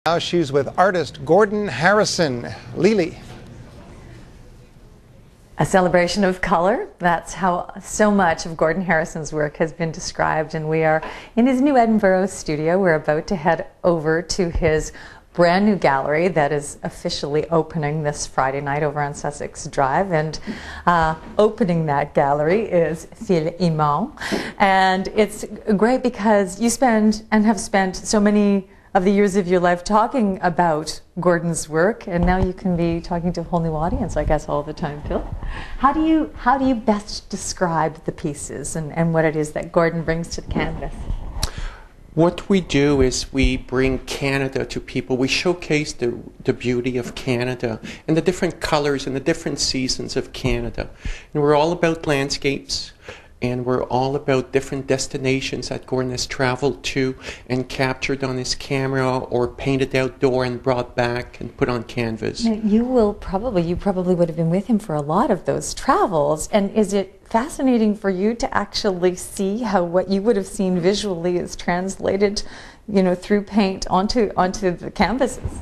Now she's with artist Gordon Harrison. Lily. A celebration of color. That's how so much of Gordon Harrison's work has been described, and we are in his new Edinburgh studio. We're about to head over to his brand new gallery that is officially opening this Friday night over on Sussex Drive, and opening that gallery is Emond. And it's great because you spend and have spent so many of the years of your life talking about Gordon's work, and now you can be talking to a whole new audience, I guess, all the time, Phil. How do you best describe the pieces and what it is that Gordon brings to the canvas? What we do is we bring Canada to people. We showcase the beauty of Canada and the different colors and the different seasons of Canada. And we're all about landscapes, and we're all about different destinations that Gordon has traveled to and captured on his camera or painted outdoor and brought back and put on canvas. Now, you probably would have been with him for a lot of those travels. And is it fascinating for you to actually see how what you would have seen visually is translated, through paint onto the canvases?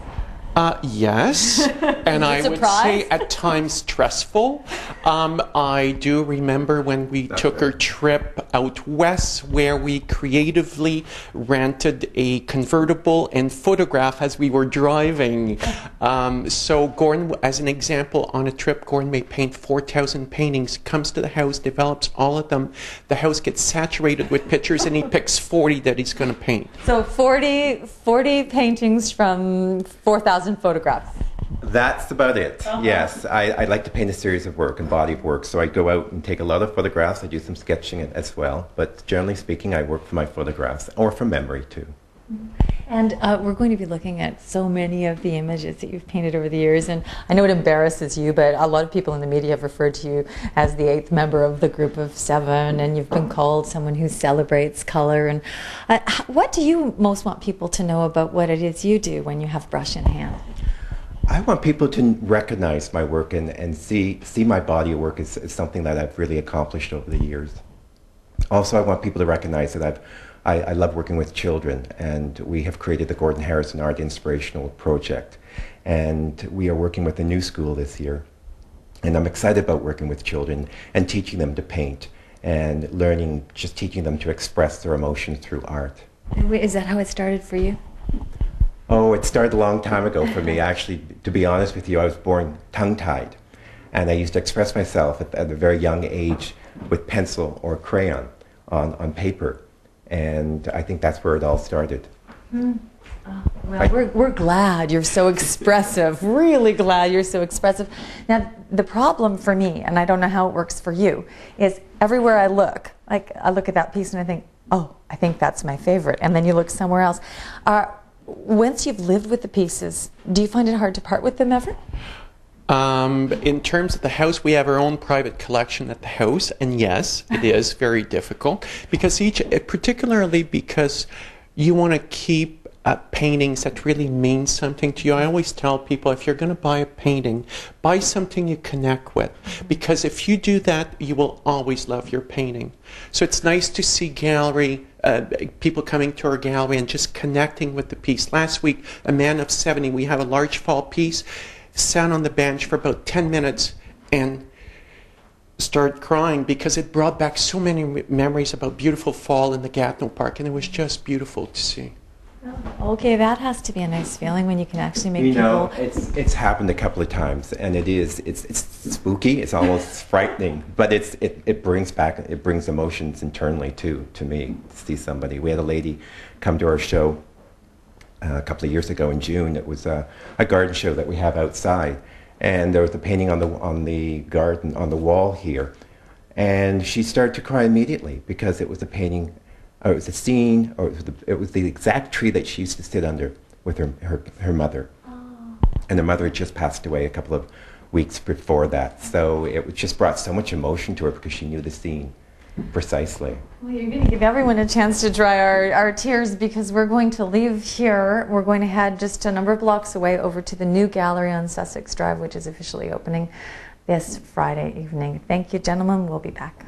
Yes, and I would say at times stressful. I do remember when we took our trip out west where we creatively rented a convertible and photograph as we were driving. So Gordon, as an example, on a trip, Gordon may paint 4,000 paintings, comes to the house, develops all of them. The house gets saturated with pictures, and he picks 40 that he's going to paint. So 40 paintings from 4,000 photographs. That's about it. Yes, I like to paint a series of work and body of work, so I go out and take a lot of photographs. I do some sketching as well, but generally speaking, I work for my photographs or from memory too. And we're going to be looking at so many of the images that you've painted over the years, and I know it embarrasses you, but a lot of people in the media have referred to you as the 8th member of the group of 7, and you've been called someone who celebrates color. And what do you most want people to know about what it is you do when you have brush in hand? I want people to recognize my work and see my body of work as something that I've really accomplished over the years. Also, I want people to recognize that I love working with children, and we have created the Gordon Harrison Art Inspirational Project, and we are working with a new school this year, and I'm excited about working with children and teaching them to paint and just teaching them to express their emotions through art. And is that how it started for you? Oh, it started a long time ago for me. Actually, to be honest with you, I was born tongue-tied, and I used to express myself at a very young age with pencil or crayon on paper, and I think that's where it all started. Well, we're glad you're so expressive, really glad you're so expressive. Now, the problem for me, and I don't know how it works for you, is everywhere I look, like I look at that piece and I think, oh, I think that's my favorite, and then you look somewhere else. Once you've lived with the pieces, do you find it hard to part with them ever? In terms of the house, we have our own private collection at the house, and yes, it is very difficult because particularly because you want to keep paintings that really mean something to you. I always tell people, if you're going to buy a painting, buy something you connect with, because if you do that, you will always love your painting. So it's nice to see people coming to our gallery and just connecting with the piece. Last week, a man of 70, we have a large fall piece, sat on the bench for about 10 minutes and started crying because it brought back so many memories about beautiful fall in the Gatineau Park, and it was just beautiful to see. Okay, that has to be a nice feeling when you can actually make people... know, it's happened a couple of times, and it's spooky, it's almost frightening, but it brings emotions internally too, to me, to see somebody. We had a lady come to our show a couple of years ago in June. It was a garden show that we have outside, and there was a painting on the garden, on the wall here, and she started to cry immediately because it was a painting, or it was a scene, or it was the exact tree that she used to sit under with her mother. Oh. And her mother had just passed away a couple of weeks before that, so it just brought so much emotion to her because she knew the scene precisely. Well, you're going to give everyone a chance to dry our tears, because we're going to leave here. We're going to head just a number of blocks away over to the new gallery on Sussex Drive, which is officially opening this Friday evening. Thank you, gentlemen. We'll be back.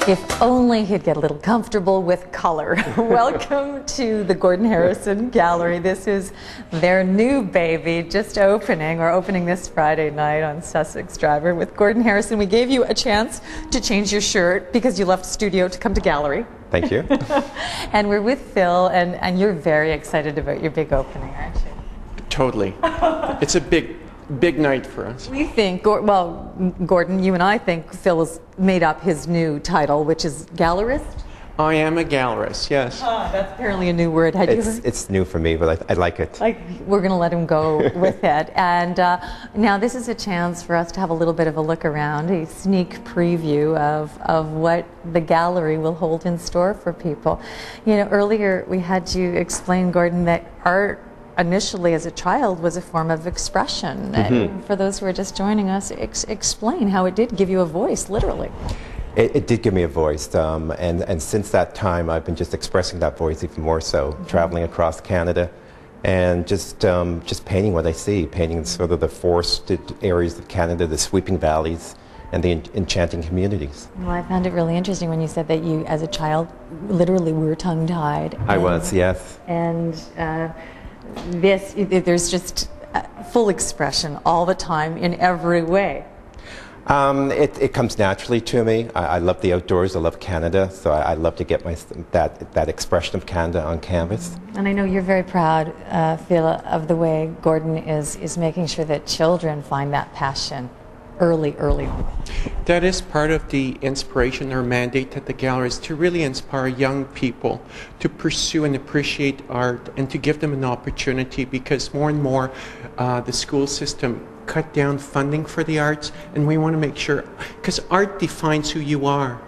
If only he'd get a little comfortable with color. Welcome to the Gordon Harrison Gallery. This is their new baby, just opening this Friday night on Sussex Drive. With Gordon Harrison, we gave you a chance to change your shirt because you left studio to come to gallery. Thank you. And we're with Phil, and you're very excited about your big opening, aren't you? Totally. It's a big night for us. We think, well, Gordon, you and I think Phil has made up his new title, which is gallerist. I am a gallerist, yes. That's apparently a new word. Had you heard? It's new for me, but I like it. We're going to let him go with it. And now this is a chance for us to have a little bit of a look around, a sneak preview of what the gallery will hold in store for people. You know, earlier we had you explain, Gordon, that art initially as a child was a form of expression. Mm-hmm. And for those who are just joining us, explain how it did give you a voice, literally. It did give me a voice, and since that time I've been just expressing that voice even more so, traveling across Canada and just painting what I see, painting sort of the forested areas of Canada, the sweeping valleys, and the enchanting communities. Well, I found it really interesting when you said that you, as a child, literally were tongue-tied. I was, yes. And there's just full expression all the time in every way. It comes naturally to me. I love the outdoors. I love Canada, so I love to get that expression of Canada on canvas. And I know you're very proud, Phil, of the way Gordon is making sure that children find that passion early. That is part of the inspiration or mandate at the gallery, is to really inspire young people to pursue and appreciate art and to give them an opportunity, because more and more the school system cut down funding for the arts, and we want to make sure, because art defines who you are,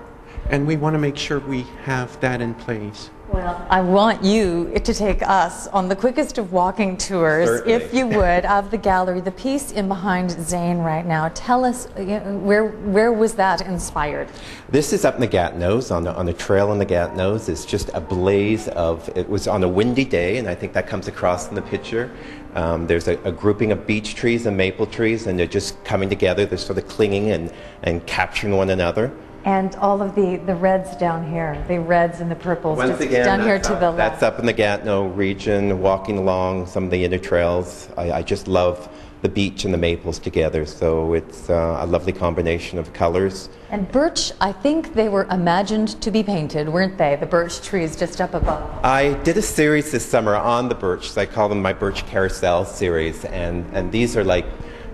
and we want to make sure we have that in place. Well, I want you to take us on the quickest of walking tours, Certainly. if you would, of the gallery. The piece in behind Zane right now. Tell us, where was that inspired? This is up in the Gatineaus, on the trail in the Gatineaus. It's just a blaze of, it was on a windy day, and I think that comes across in the picture. There's a grouping of beech trees and maple trees, and they're just coming together. They're sort of clinging and capturing one another. And all of the reds down here, the reds and the purples, Once just again, down here to the left. That's up in the Gatineau region, walking along some of the inner trails. I just love the beech and the maples together, so it's a lovely combination of colors. And birch, I think they were imagined to be painted, weren't they? The birch trees just up above. I did a series this summer on the birch. I call them my Birch Carousel series, and these are like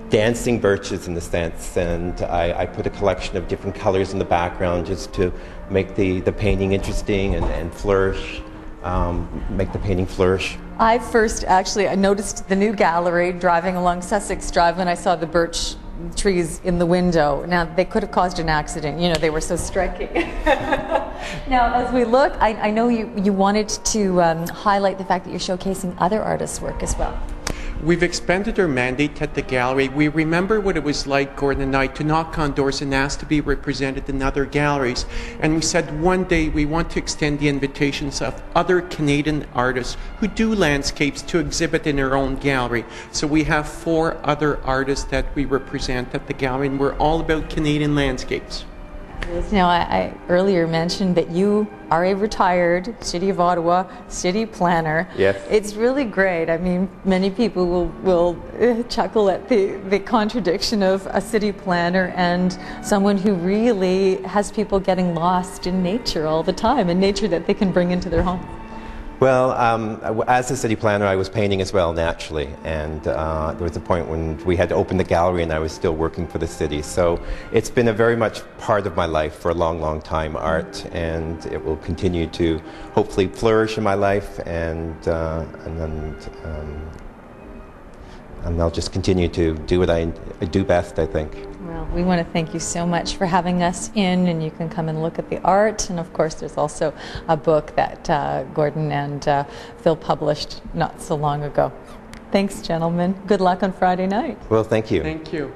dancing birches in a sense, and I put a collection of different colors in the background just to make the painting interesting and flourish, make the painting flourish. I noticed the new gallery driving along Sussex Drive when I saw the birch trees in the window. Now, they could have caused an accident, you know, they were so striking. Now, as we look, I know you wanted to highlight the fact that you're showcasing other artists' work as well. We've expanded our mandate at the gallery. We remember what it was like, Gordon and I, to knock on doors and ask to be represented in other galleries. And we said one day we want to extend the invitations of other Canadian artists who do landscapes to exhibit in their own gallery. So we have 4 other artists that we represent at the gallery, and we're all about Canadian landscapes. Now, I earlier mentioned that you are a retired City of Ottawa city planner. Yes. It's really great. I mean, many people will chuckle at the contradiction of a city planner and someone who really has people getting lost in nature all the time, and nature that they can bring into their home. Well, as a city planner, I was painting as well, naturally, and there was a point when we had to open the gallery and I was still working for the city. So it's been a very much part of my life for a long, long time, art, and it will continue to hopefully flourish in my life, and I'll just continue to do what I do best, I think. Well, we want to thank you so much for having us in, and you can come and look at the art. And of course, there's also a book that Gordon and Phil published not so long ago. Thanks, gentlemen. Good luck on Friday night. Well, thank you. Thank you.